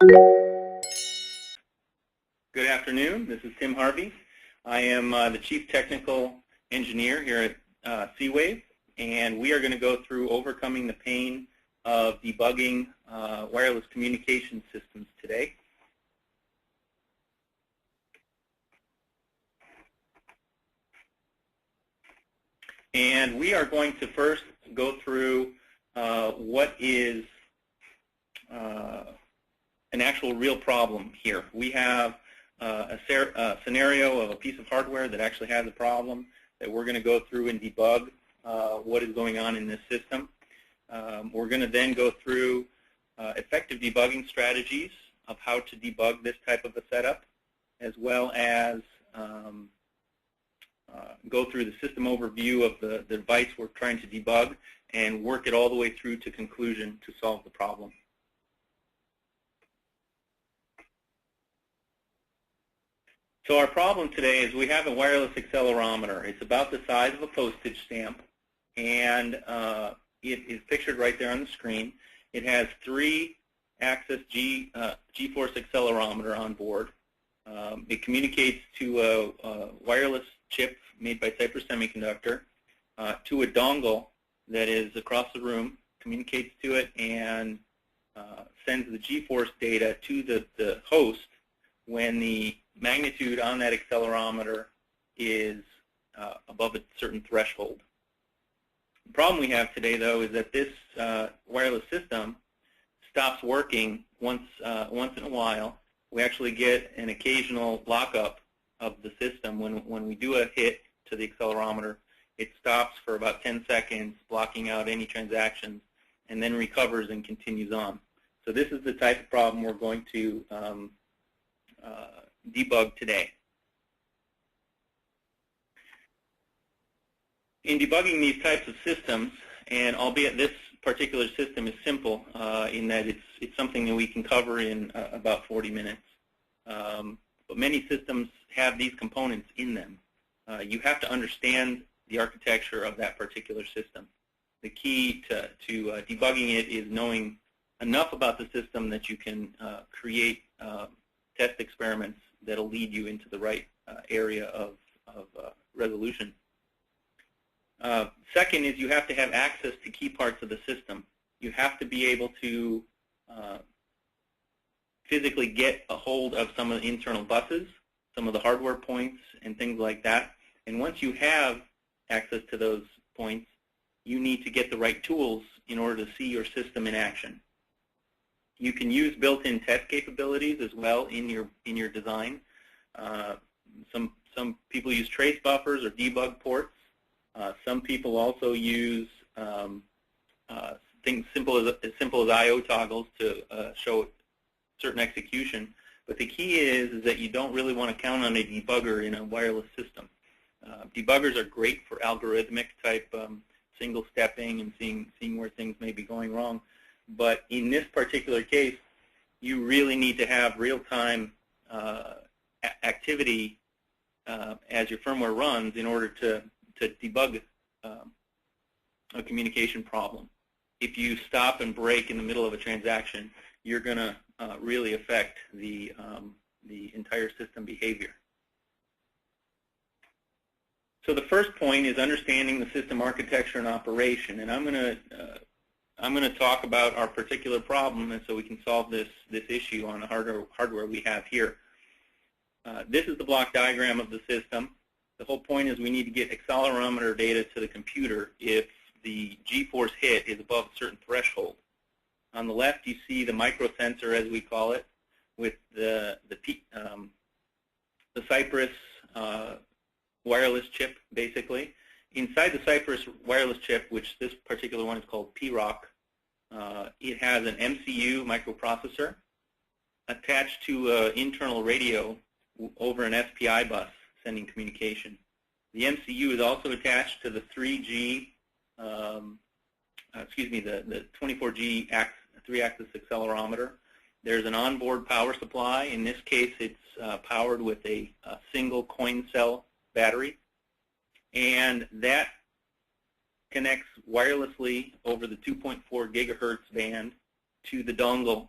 Good afternoon. This is Tim Harvey. I am the Chief Technical Engineer here at C-Wave, and we are going to go through overcoming the pain of debugging wireless communication systems today. And we are going to first go through what is an actual real problem here. We have a scenario of a piece of hardware that actually has a problem that we're going to go through and debug what is going on in this system. We're going to then go through effective debugging strategies of how to debug this type of a setup, as well as go through the system overview of the device we're trying to debug and work it all the way through to conclusion to solve the problem. So our problem today is we have a wireless accelerometer. It's about the size of a postage stamp, and it is pictured right there on the screen. It has 3-axis G-force accelerometer on board. It communicates to a wireless chip made by Cypress Semiconductor, to a dongle that is across the room, communicates to it, and sends the G-force data to the host when the magnitude on that accelerometer is above a certain threshold. The problem we have today, though, is that this wireless system stops working once in a while. We actually get an occasional lockup of the system. When we do a hit to the accelerometer, it stops for about 10 seconds, blocking out any transactions, and then recovers and continues on. So this is the type of problem we're going to debug today. In debugging these types of systems, and albeit this particular system is simple in that it's something that we can cover in about 40 minutes, but many systems have these components in them. You have to understand the architecture of that particular system. The key to debugging it is knowing enough about the system that you can create test experiments that will lead you into the right area of resolution. Second is you have to have access to key parts of the system. You have to be able to physically get a hold of some of the internal buses, some of the hardware points, and things like that. And once you have access to those points, you need to get the right tools in order to see your system in action. You can use built-in test capabilities as well in your design. Some people use trace buffers or debug ports. Some people also use things as simple as I/O toggles to show certain execution. But the key is that you don't really want to count on a debugger in a wireless system. Debuggers are great for algorithmic type single stepping and seeing where things may be going wrong. But in this particular case, you really need to have real-time activity as your firmware runs in order to debug a communication problem. If you stop and break in the middle of a transaction, you're going to really affect the entire system behavior. So the first point is understanding the system architecture and operation, and I'm going to talk about our particular problem, and so we can solve this issue on the hardware we have here. This is the block diagram of the system. The whole point is we need to get accelerometer data to the computer if the G-force hit is above a certain threshold. On the left, you see the microsensor, as we call it, with the Cypress wireless chip, basically. Inside the Cypress wireless chip, which this particular one is called P-ROC, it has an MCU microprocessor attached to an internal radio over an SPI bus sending communication. The MCU is also attached to the 3G, the 24G 3-axis accelerometer. There's an onboard power supply. In this case, it's powered with a single coin cell battery, and that connects wirelessly over the 2.4 gigahertz band to the dongle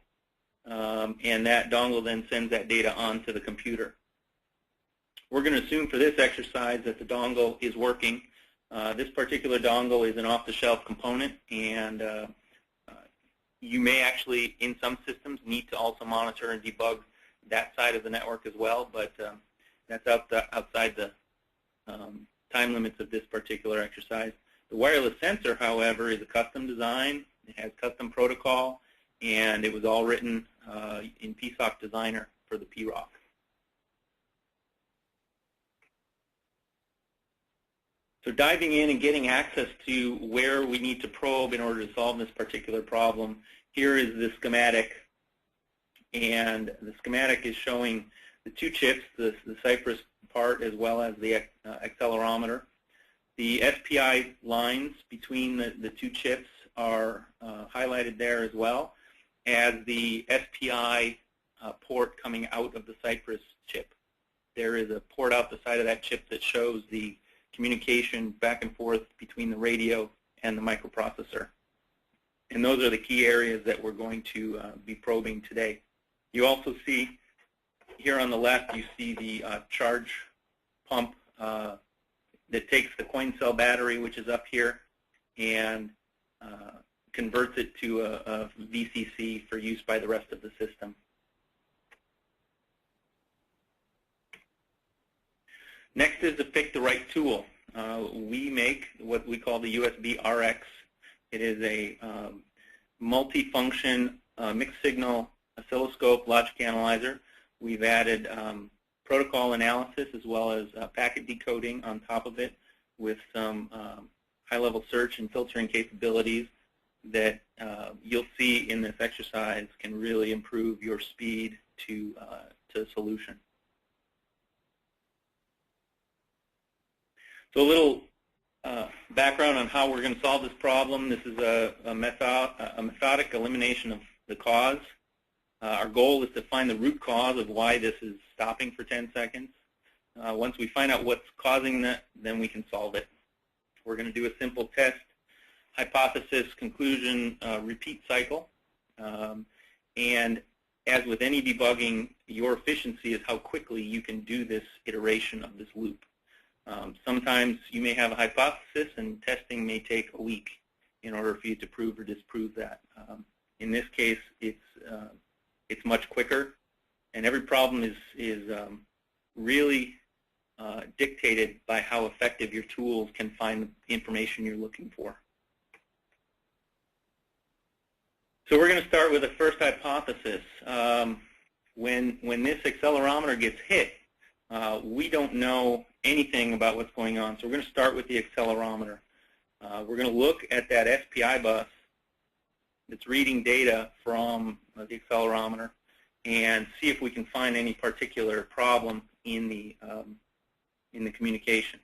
and that dongle then sends that data onto the computer. We're going to assume for this exercise that the dongle is working. This particular dongle is an off-the-shelf component, and you may actually, in some systems, need to also monitor and debug that side of the network as well, but that's outside the time limits of this particular exercise. The wireless sensor, however, is a custom design. It has custom protocol, and it was all written in PSOC Designer for the PROC. So diving in and getting access to where we need to probe in order to solve this particular problem, here is the schematic. And the schematic is showing the two chips, the Cypress part as well as the accelerometer. The SPI lines between the two chips are highlighted there as well as the SPI port coming out of the Cypress chip. There is a port out the side of that chip that shows the communication back and forth between the radio and the microprocessor. And those are the key areas that we're going to be probing today. You also see here on the left, you see the charge pump that takes the coin cell battery, which is up here, and converts it to a VCC for use by the rest of the system. Next is to pick the right tool. We make what we call the USBee RX. It is a multi-function mixed signal oscilloscope logic analyzer. We've added protocol analysis as well as packet decoding on top of it with some high-level search and filtering capabilities that you'll see in this exercise can really improve your speed to solution. So a little background on how we're going to solve this problem. This is a methodic elimination of the cause. Our goal is to find the root cause of why this is stopping for 10 seconds. Once we find out what's causing that, then we can solve it. We're going to do a simple test, hypothesis, conclusion, repeat cycle. And as with any debugging, your efficiency is how quickly you can do this iteration of this loop. Sometimes you may have a hypothesis and testing may take a week in order for you to prove or disprove that. In this case, it's much quicker, and every problem is really dictated by how effective your tools can find the information you're looking for. So we're going to start with the first hypothesis. When this accelerometer gets hit, we don't know anything about what's going on. So we're going to start with the accelerometer. We're going to look at that SPI bus that's reading data from the accelerometer and see if we can find any particular problem in the communication.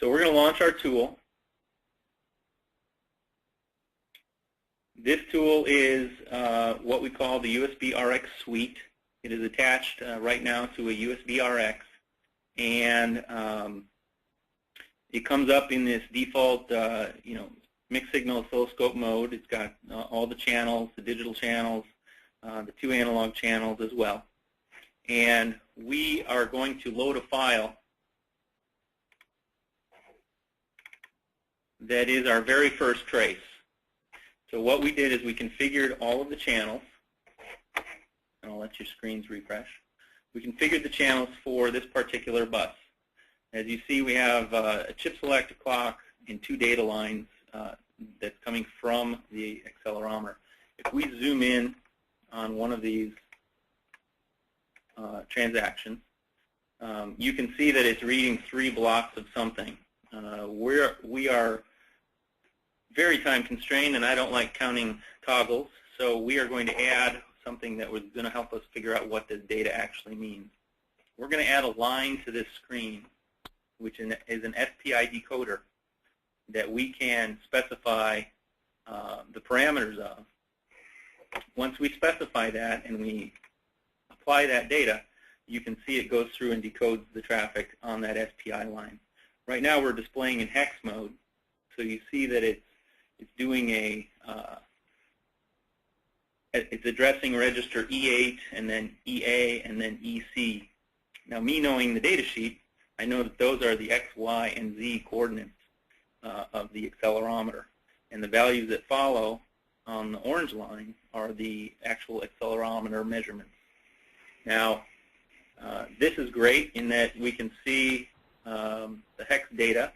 So we're going to launch our tool. This tool is what we call the USBee RX suite. It is attached right now to a USBee RX, and it comes up in this default, mixed signal oscilloscope mode. It's got all the channels, the digital channels, the two analog channels as well. And we are going to load a file that is our very first trace. So what we did is we configured all of the channels. And I'll let your screens refresh. We configured the channels for this particular bus. As you see, we have a chip select, a clock, and two data lines that's coming from the accelerometer. If we zoom in on one of these transactions, you can see that it's reading 3 blocks of something. We are very time constrained, and I don't like counting toggles, so we are going to add something that was going to help us figure out what the data actually means. We're going to add a line to this screen, which is an SPI decoder that we can specify the parameters of. Once we specify that and we apply that data, you can see it goes through and decodes the traffic on that SPI line. Right now we're displaying in hex mode, so you see that it's doing a it's addressing register E8 and then EA and then EC. Now, me knowing the data sheet, I know that those are the X, Y, and Z coordinates of the accelerometer. And the values that follow on the orange line are the actual accelerometer measurements. Now, this is great in that we can see the hex data,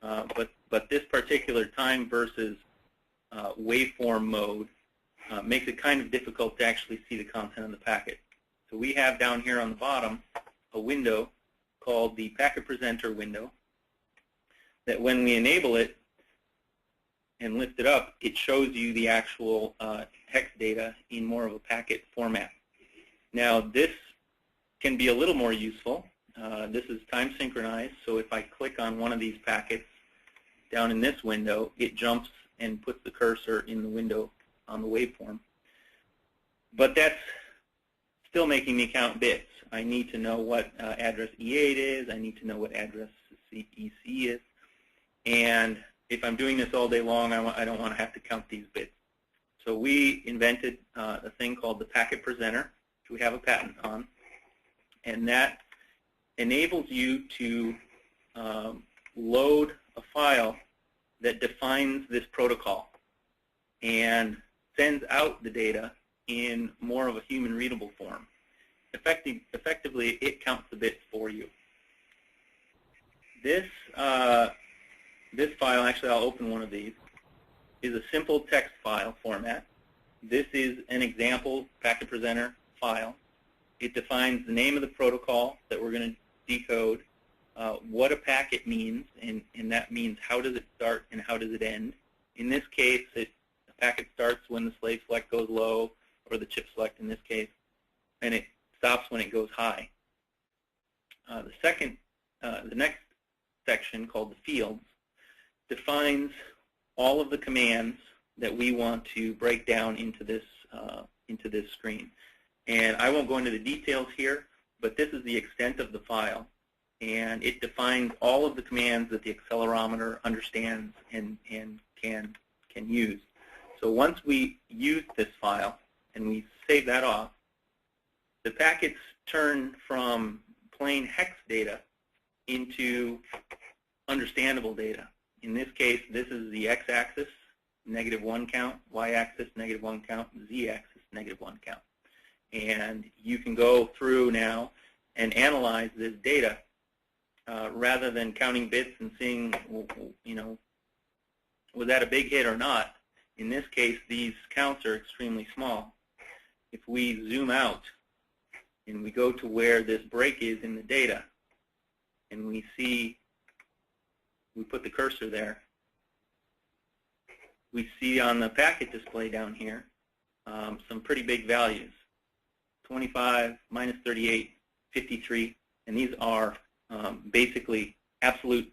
but this particular time versus waveform mode makes it kind of difficult to actually see the content of the packet. So we have down here on the bottom a window called the packet presenter window that when we enable it and lift it up, it shows you the actual hex data in more of a packet format. Now, this can be a little more useful. This is time synchronized, so if I click on one of these packets down in this window, it jumps and puts the cursor in the window on the waveform. But that's still making me count bits. I need to know what address E8 is. I need to know what address EC is. And if I'm doing this all day long, I don't want to have to count these bits. So we invented a thing called the packet presenter, which we have a patent on. And that enables you to load a file that defines this protocol and sends out the data in more of a human readable form. Effectively, it counts the bits for you. This file, actually I'll open one of these, is a simple text file format. This is an example packet presenter file. It defines the name of the protocol that we're going to decode, what a packet means, and that means how does it start and how does it end. In this case, the packet starts when the slave select goes low, or the chip select in this case, and it stops when it goes high. The next section, called the fields, defines all of the commands that we want to break down into this screen. And I won't go into the details here, but this is the extent of the file, and it defines all of the commands that the accelerometer understands and can use. So once we use this file and we save that off, the packets turn from plain hex data into understandable data. In this case, this is the x-axis, -1 count, y-axis, -1 count, z-axis, -1 count. And you can go through now and analyze this data rather than counting bits and seeing, you know, was that a big hit or not. In this case, these counts are extremely small. If we zoom out and we go to where this break is in the data, and we see, we put the cursor there, we see on the packet display down here some pretty big values, 25, -38, 53, and these are basically absolute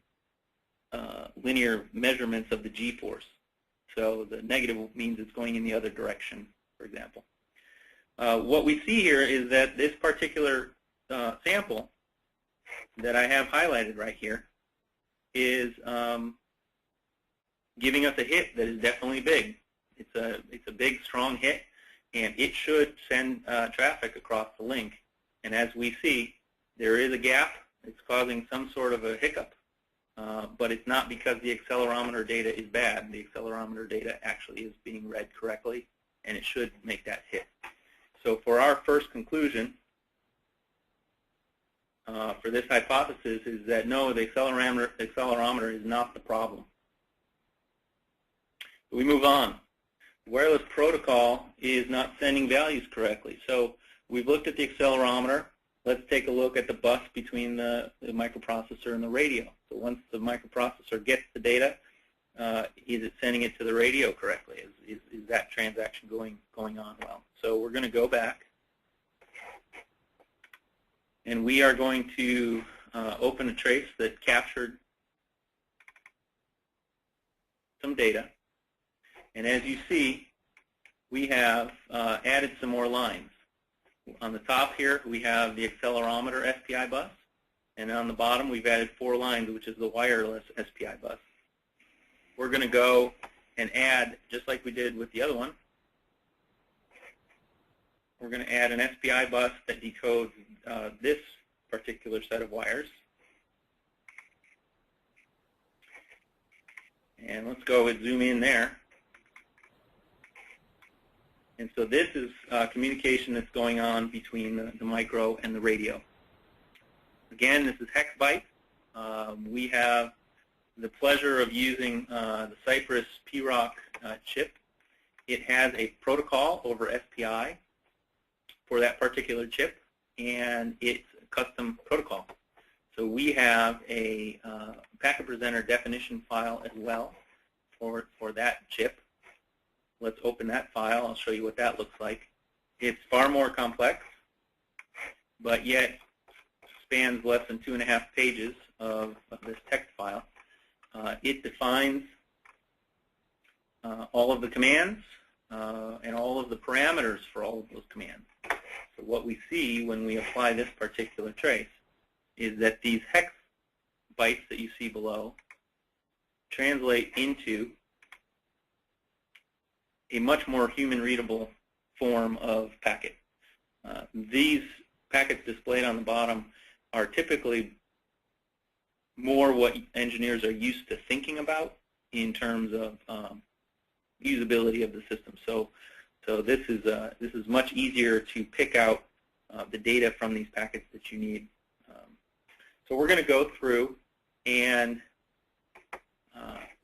linear measurements of the g-force. So the negative means it's going in the other direction, for example. What we see here is that this particular sample that I have highlighted right here is giving us a hit that is definitely big. It's a big, strong hit, and it should send traffic across the link. And as we see, there is a gap. It's causing some sort of a hiccup, but it's not because the accelerometer data is bad. The accelerometer data actually is being read correctly, and it should make that hit. So for our first conclusion for this hypothesis is that no, the accelerometer is not the problem. We move on. The wireless protocol is not sending values correctly. So we've looked at the accelerometer. Let's take a look at the bus between the microprocessor and the radio. So once the microprocessor gets the data, is it sending it to the radio correctly? Is that transaction going on well? So we're going to go back, and we are going to open a trace that captured some data. And as you see, we have added some more lines. On the top here, we have the accelerometer SPI bus, and on the bottom, we've added 4 lines, which is the wireless SPI bus. We're going to go and add, just like we did with the other one, we're going to add an SPI bus that decodes this particular set of wires. And let's go with zoom in there. And so this is communication that's going on between the micro and the radio. Again, this is hex bytes. We have the pleasure of using the Cypress PROC chip. It has a protocol over SPI for that particular chip, and it's a custom protocol. So we have a packet presenter definition file as well for that chip. Let's open that file. I'll show you what that looks like. It's far more complex, but yet spans less than 2.5 pages of this text file. It defines all of the commands and all of the parameters for all of those commands. So what we see when we apply this particular trace is that these hex bytes that you see below translate into a much more human-readable form of packet. These packets displayed on the bottom are typically more what engineers are used to thinking about in terms of usability of the system. So this is much easier to pick out the data from these packets that you need. So we're going to go through, and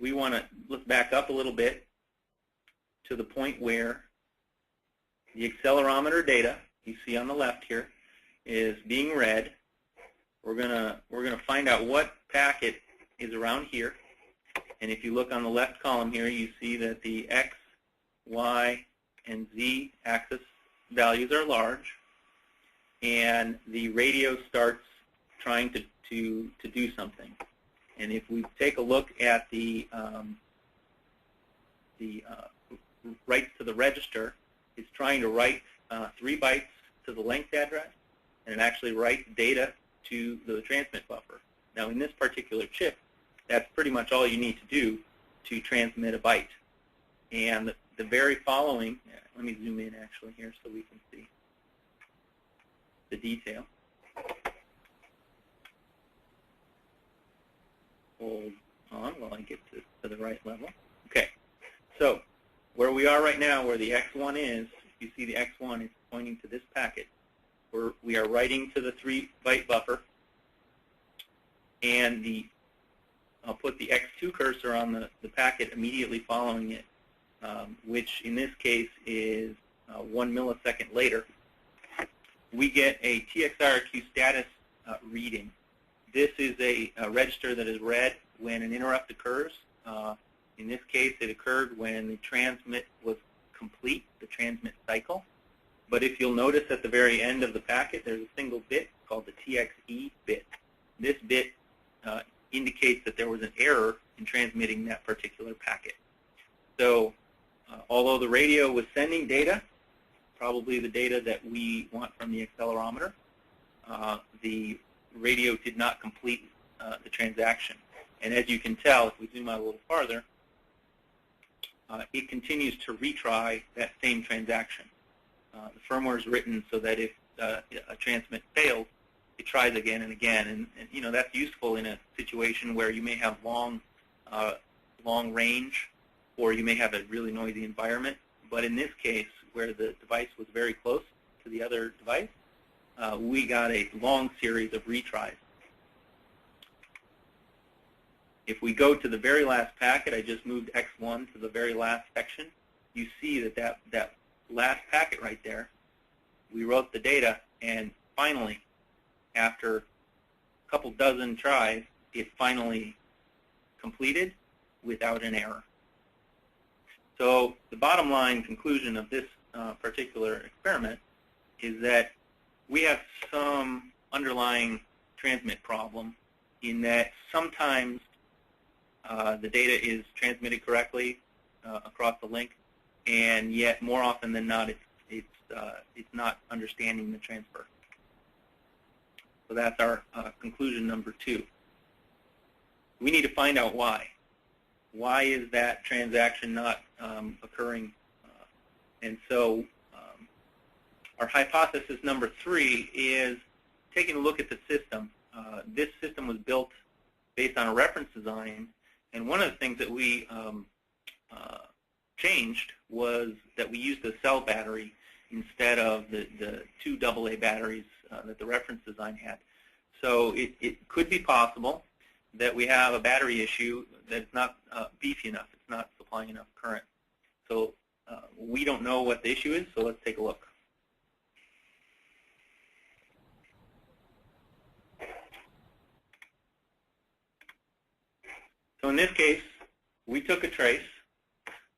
let's back up a little bit to the point where the accelerometer data you see on the left here is being read. We're gonna find out what packet is around here, and if you look on the left column here, you see that the X, Y, and Z axis values are large, and the radio starts trying to do something. And if we take a look at the writes to the register, it's trying to write 3 bytes to the length address, and it actually writes data to the transmit buffer. Now, in this particular chip, that's pretty much all you need to do to transmit a byte. And the very following, let me zoom in actually here so we can see the detail. Hold on while I get to the right level. Okay, so where we are right now, where the X1 is, you see the X1 is pointing to this packet. We are writing to the 3-byte buffer, and I'll put the X2 cursor on the packet immediately following it, which in this case is 1 millisecond later. We get a TXRQ status reading. This is a register that is read when an interrupt occurs. In this case, it occurred when the transmit was complete, the transmit cycle. But if you'll notice at the very end of the packet, there's a single bit called the TXE bit. This bit indicates that there was an error in transmitting that particular packet. So although the radio was sending data, probably the data that we want from the accelerometer, the radio did not complete the transaction. And as you can tell, if we zoom out a little farther, it continues to retry that same transaction. The firmware is written so that if a transmit fails, it tries again and again. And you know, that's useful in a situation where you may have long range, or you may have a really noisy environment. But in this case, where the device was very close to the other device, we got a long series of retries. If we go to the very last packet, I just moved X1 to the very last section, you see that last packet right there, we wrote the data, and finally, after a couple dozen tries, it finally completed without an error. So the bottom line conclusion of this particular experiment is that we have some underlying transmit problem in that sometimes the data is transmitted correctly across the link, and yet more often than not, it's not understanding the transfer. So that's our conclusion number 2. We need to find out why. Why is that transaction not occurring? And so our hypothesis number 3 is taking a look at the system. This system was built based on a reference design, and one of the things that we changed was that we used a cell battery instead of the 2 AA batteries that the reference design had. So it could be possible that we have a battery issue that's not beefy enough. It's not supplying enough current. So we don't know what the issue is, so let's take a look. So in this case, we took a trace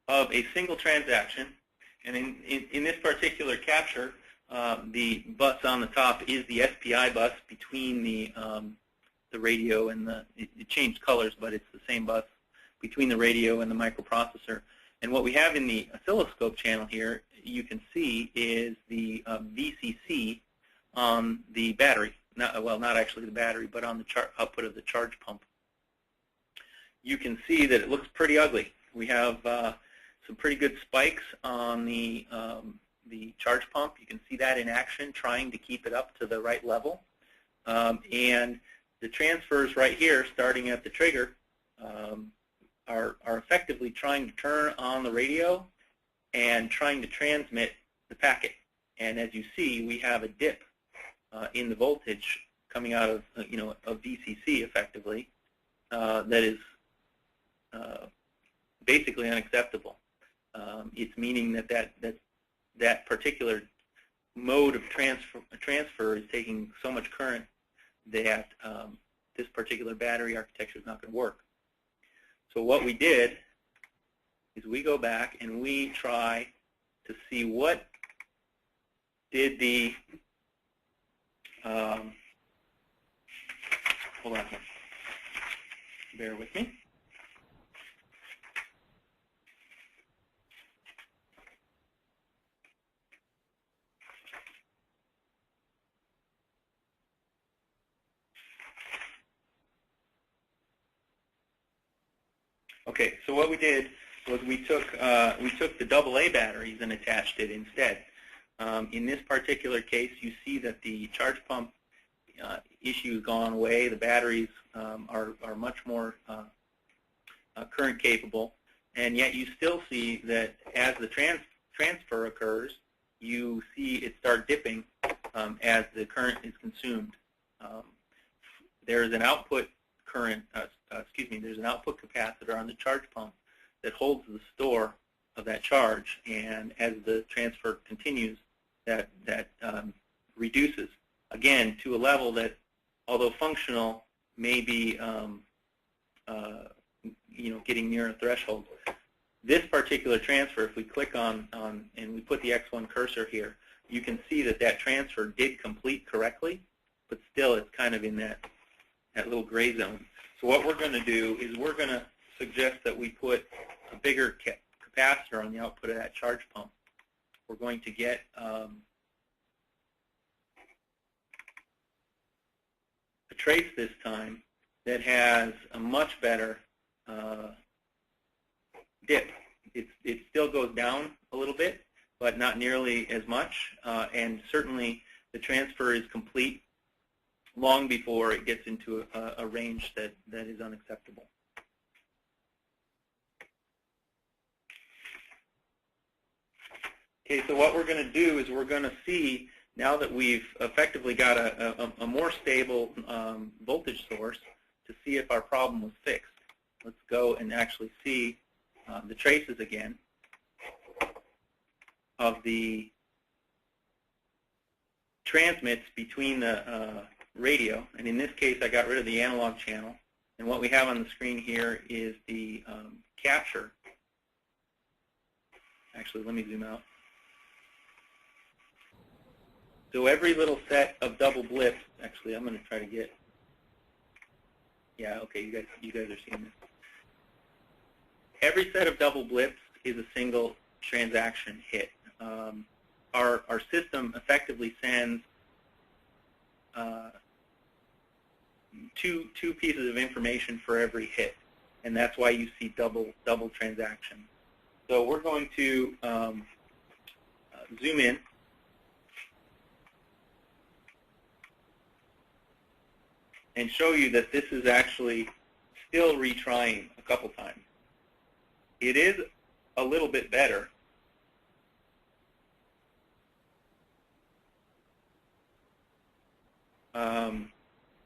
of a single transaction, and in this particular capture, the bus on the top is the SPI bus between the radio and it changed colors, but it's the same bus between the radio and the microprocessor. And what we have in the oscilloscope channel here, you can see, is the VCC on the battery. Well, not actually the battery, but on the output of the charge pump. You can see that it looks pretty ugly. We have some pretty good spikes on the charge pump. You can see that in action, trying to keep it up to the right level. And the transfers right here, starting at the trigger, are effectively trying to turn on the radio and trying to transmit the packet. And as you see, we have a dip in the voltage coming out of of VCC effectively that is basically unacceptable. It's meaning that particular mode of transfer is taking so much current that this particular battery architecture is not going to work. So what we did is we go back and we try to see what did the hold on here. Bear with me. Okay, so what we did was we took the AA batteries and attached it instead. In this particular case, you see that the charge pump issue has gone away. The batteries are much more current capable, and yet you still see that as the transfer occurs, you see it start dipping as the current is consumed. There is an output current, there's an output capacitor on the charge pump that holds the store of that charge, and as the transfer continues, that reduces again to a level that, although functional, may be getting near a threshold. This particular transfer, if we click on and we put the X1 cursor here, you can see that transfer did complete correctly, but still it's kind of in that little gray zone. So what we're going to do is we're going to suggest that we put a bigger capacitor on the output of that charge pump. We're going to get a trace this time that has a much better dip. It still goes down a little bit, but not nearly as much, and certainly the transfer is complete long before it gets into a range that is unacceptable. Okay, so what we're going to do is we're going to see, now that we've effectively got a more stable voltage source, to see if our problem was fixed. Let's go and actually see the traces again of the transmits between the radio, and in this case I got rid of the analog channel, and what we have on the screen here is the capture. Actually, let me zoom out. So every little set of double blips, actually I'm going to try to get, yeah, okay, you guys are seeing this. Every set of double blips is a single transaction hit. Our system effectively sends two pieces of information for every hit, and that's why you see double transactions. So we're going to zoom in and show you that this is actually still retrying a couple times. It is a little bit better.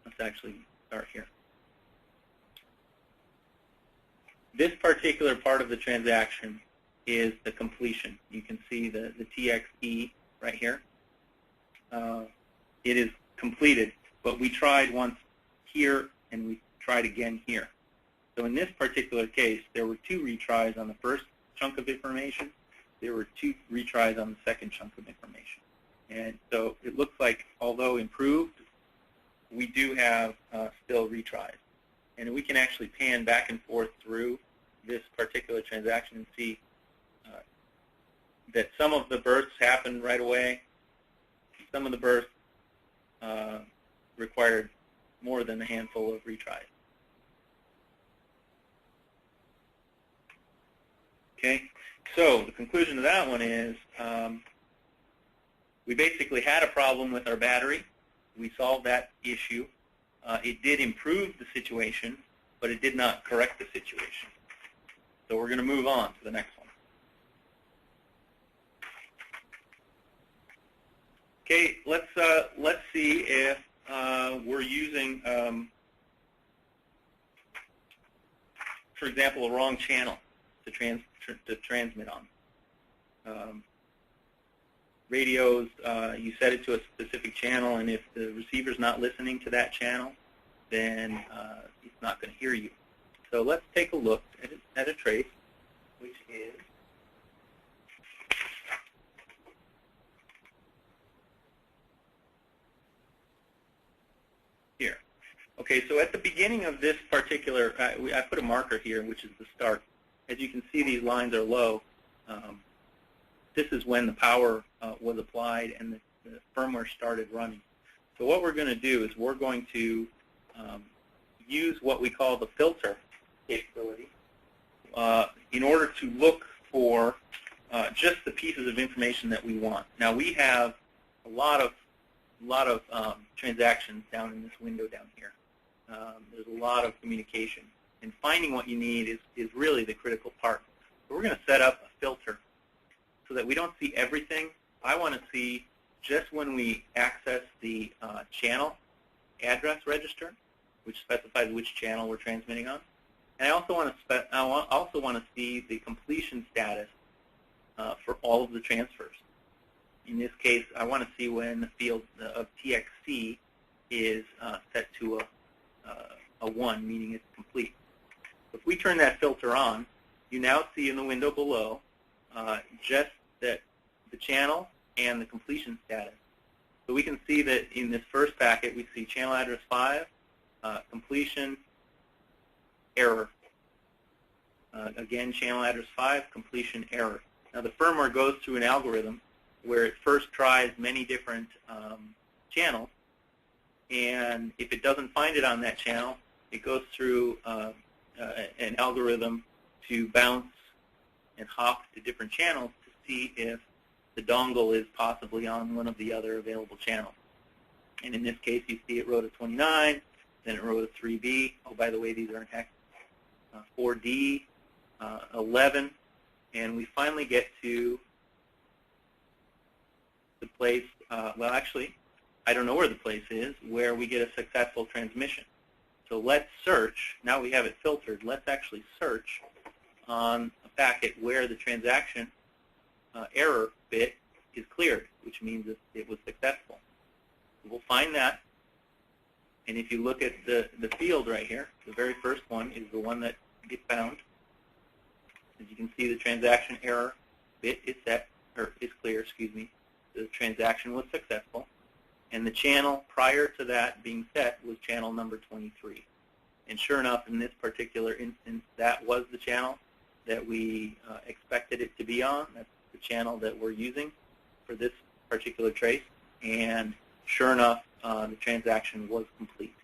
Let's actually start here. This particular part of the transaction is the completion. You can see the TXE right here. It is completed, but we tried once here and we tried again here. So in this particular case, there were 2 retries on the first chunk of information. There were 2 retries on the second chunk of information. And so it looks like, although improved, we do have still retries. And we can actually pan back and forth through this particular transaction and see that some of the bursts happened right away. Some of the bursts required more than a handful of retries. Okay, so the conclusion to that one is we basically had a problem with our battery. We solved that issue. It did improve the situation, but it did not correct the situation. So we're going to move on to the next one. Okay, let's see if we're using, for example, a wrong channel to transmit on. Radios, you set it to a specific channel, and if the receiver's not listening to that channel, then it's not going to hear you. So let's take a look at a trace, which is here. Okay, so at the beginning of this particular, I put a marker here, which is the start. As you can see, these lines are low. This is when the power was applied and the firmware started running. So what we're going to do is we're going to use what we call the filter capability in order to look for just the pieces of information that we want. Now we have a lot of transactions down in this window down here. There's a lot of communication, and finding what you need is really the critical part. So we're going to set up a filter so that we don't see everything. I want to see just when we access the channel address register, which specifies which channel we're transmitting on. And I also want to see the completion status for all of the transfers. In this case, I want to see when the field of TXC is set to a 1, meaning it's complete. If we turn that filter on, you now see in the window below just that the channel and the completion status. So we can see that in this first packet, we see channel address 5, completion, error. Again, channel address 5, completion, error. Now the firmware goes through an algorithm where it first tries many different channels, and if it doesn't find it on that channel, it goes through an algorithm to bounce and hop to different channels to see if the dongle is possibly on one of the other available channels. And in this case, you see it wrote a 29, then it wrote a 3B. Oh, by the way, these are in hex. 4D, 11, and we finally get to the place, well, actually, I don't know where the place is, where we get a successful transmission. So let's search. Now we have it filtered. Let's actually search on a packet where the transaction error bit is cleared, which means that it was successful. We'll find that, and if you look at the field right here, the very first one is the one that gets found. As you can see, the transaction error bit is set, or is clear, excuse me. The transaction was successful, and the channel prior to that being set was channel number 23. And sure enough, in this particular instance, that was the channel that we expected it to be on. That's the channel that we're using for this particular trace, and sure enough, the transaction was complete.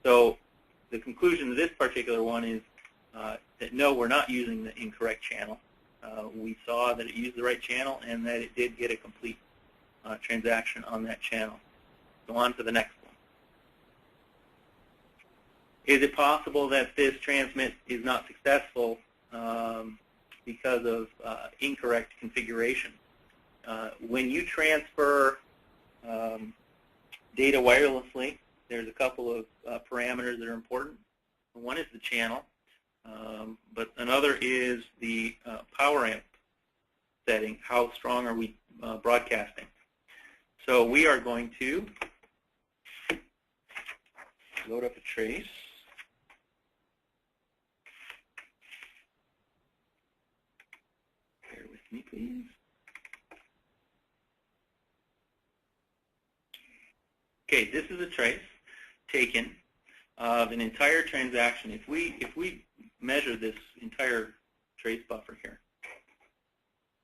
So the conclusion of this particular one is that no, we're not using the incorrect channel. We saw that it used the right channel and that it did get a complete transaction on that channel. Go on to the next one. Is it possible that this transmit is not successful because of incorrect configuration? When you transfer data wirelessly, there's a couple of parameters that are important. One is the channel, but another is the power amp setting. How strong are we broadcasting? So we are going to load up a trace. Bear with me, please. Okay, this is a trace taken of an entire transaction. If we measure this entire trace buffer here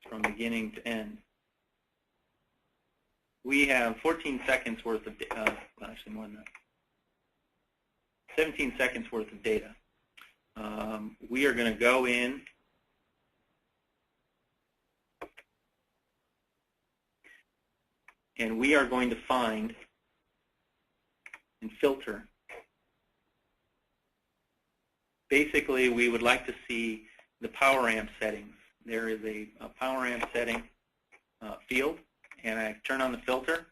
from beginning to end, we have 14 seconds worth of actually more than that, 17 seconds worth of data. We are going to go in and we are going to find and filter. Basically, we would like to see the power amp settings. There is a power amp setting field, and I turn on the filter.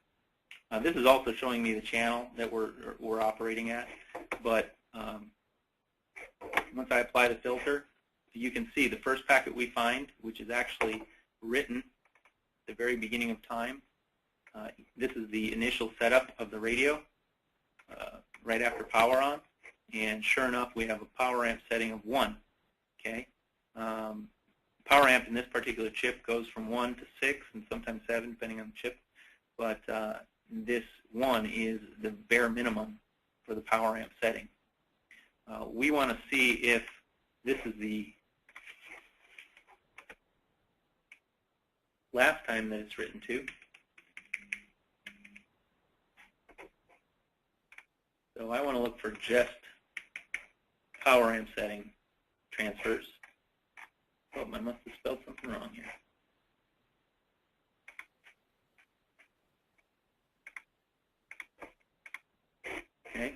This is also showing me the channel that we're operating at, but once I apply the filter, you can see the first packet we find, which is actually written at the very beginning of time. This is the initial setup of the radio right after power on, and sure enough, we have a power amp setting of 1. Okay, power amp in this particular chip goes from 1 to 6 and sometimes 7, depending on the chip. But this 1 is the bare minimum for the power amp setting. We want to see if this is the last time that it's written to. So I want to look for just power amp setting transfers. Oh, I must have spelled something wrong here. Okay,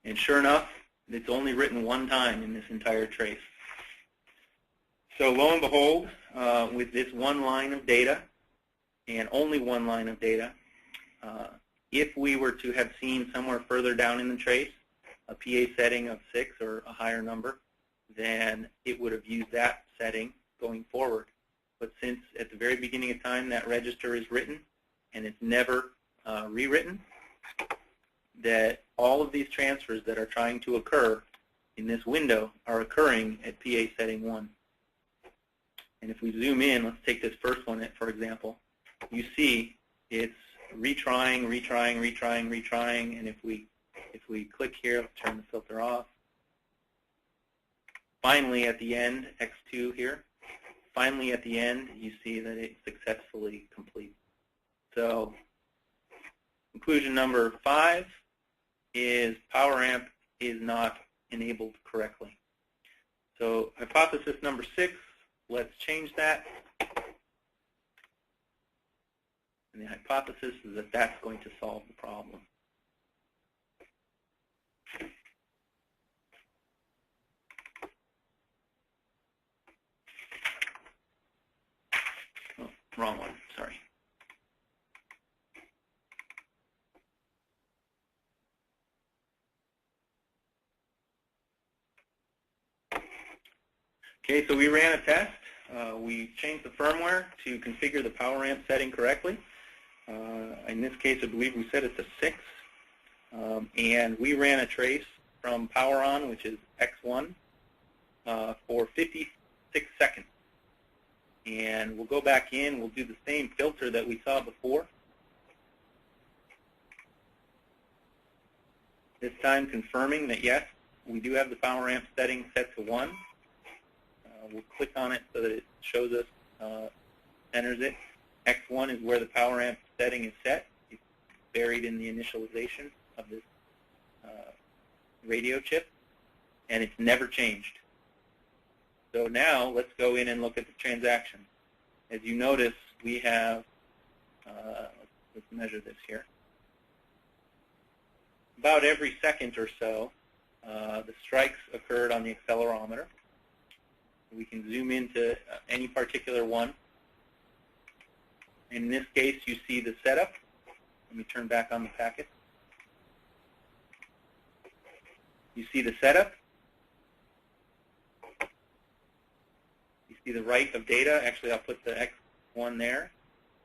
and sure enough, it's only written 1 time in this entire trace. So lo and behold, with this 1 line of data, and only 1 line of data, if we were to have seen somewhere further down in the trace a PA setting of 6 or a higher number, then it would have used that setting going forward. But since at the very beginning of time that register is written and it's never rewritten, that all of these transfers that are trying to occur in this window are occurring at PA setting 1. And if we zoom in, let's take this first one for example, you see it's retrying, and if we click here, let's turn the filter off. Finally at the end, X2 here, finally at the end you see that it's successfully complete. So conclusion number 5 is power amp is not enabled correctly. So hypothesis number 6, let's change that. And the hypothesis is that that's going to solve the problem. Oh, wrong one, sorry. Okay, so we ran a test. We changed the firmware to configure the power amp setting correctly. In this case, I believe we set it to 6. And we ran a trace from power on, which is X1, for 56 seconds. And we'll go back in, we'll do the same filter that we saw before. This time confirming that yes, we do have the power amp setting set to 1. We'll click on it so that it shows us, enters it. X1 is where the power amp setting is set. It's buried in the initialization of this radio chip, and it's never changed. So now let's go in and look at the transaction. As you notice, we have, let's measure this here. About every second or so, The strikes occurred on the accelerometer. We can zoom into any particular one. In this case, you see the setup. Let me turn back on the packet. You see the setup. You see the write of data. Actually, I'll put the X1 there.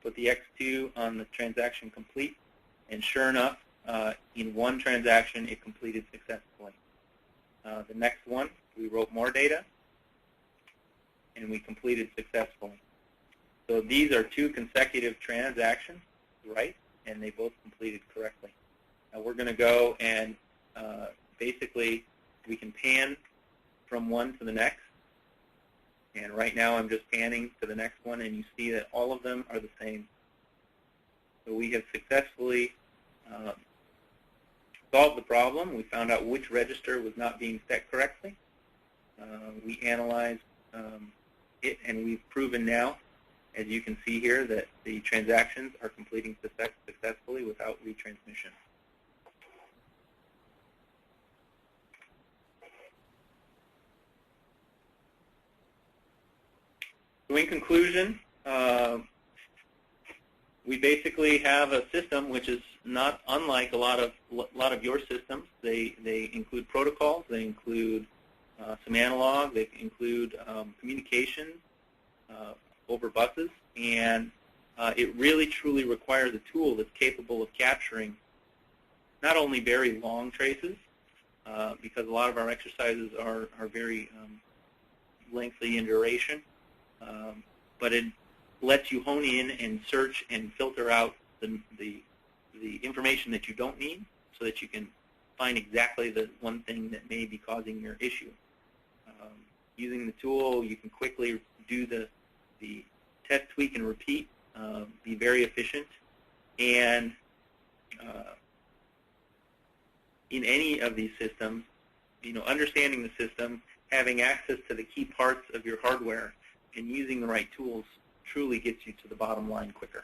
Put the X2 on the transaction complete. And sure enough, in one transaction, it completed successfully. The next one, we wrote more data, and we completed successfully. So these are two consecutive transactions, right? And they both completed correctly. Now we're going to go and basically we can pan from one to the next. And right now I'm just panning to the next one, and you see that all of them are the same. So we have successfully solved the problem. We found out which register was not being set correctly. We analyzed it, and we've proven now, as you can see here, that the transactions are completing successfully without retransmission. So in conclusion, we basically have a system which is not unlike a lot of your systems. They include protocols, they include some analog, they include communication over buses, and it really truly requires a tool that's capable of capturing not only very long traces, because a lot of our exercises are very lengthy in duration, but it lets you hone in and search and filter out the information that you don't need, so that you can find exactly the one thing that may be causing your issue. Using the tool, you can quickly do the test, tweak, and repeat, be very efficient, and in any of these systems, understanding the system, having access to the key parts of your hardware, and using the right tools truly gets you to the bottom line quicker.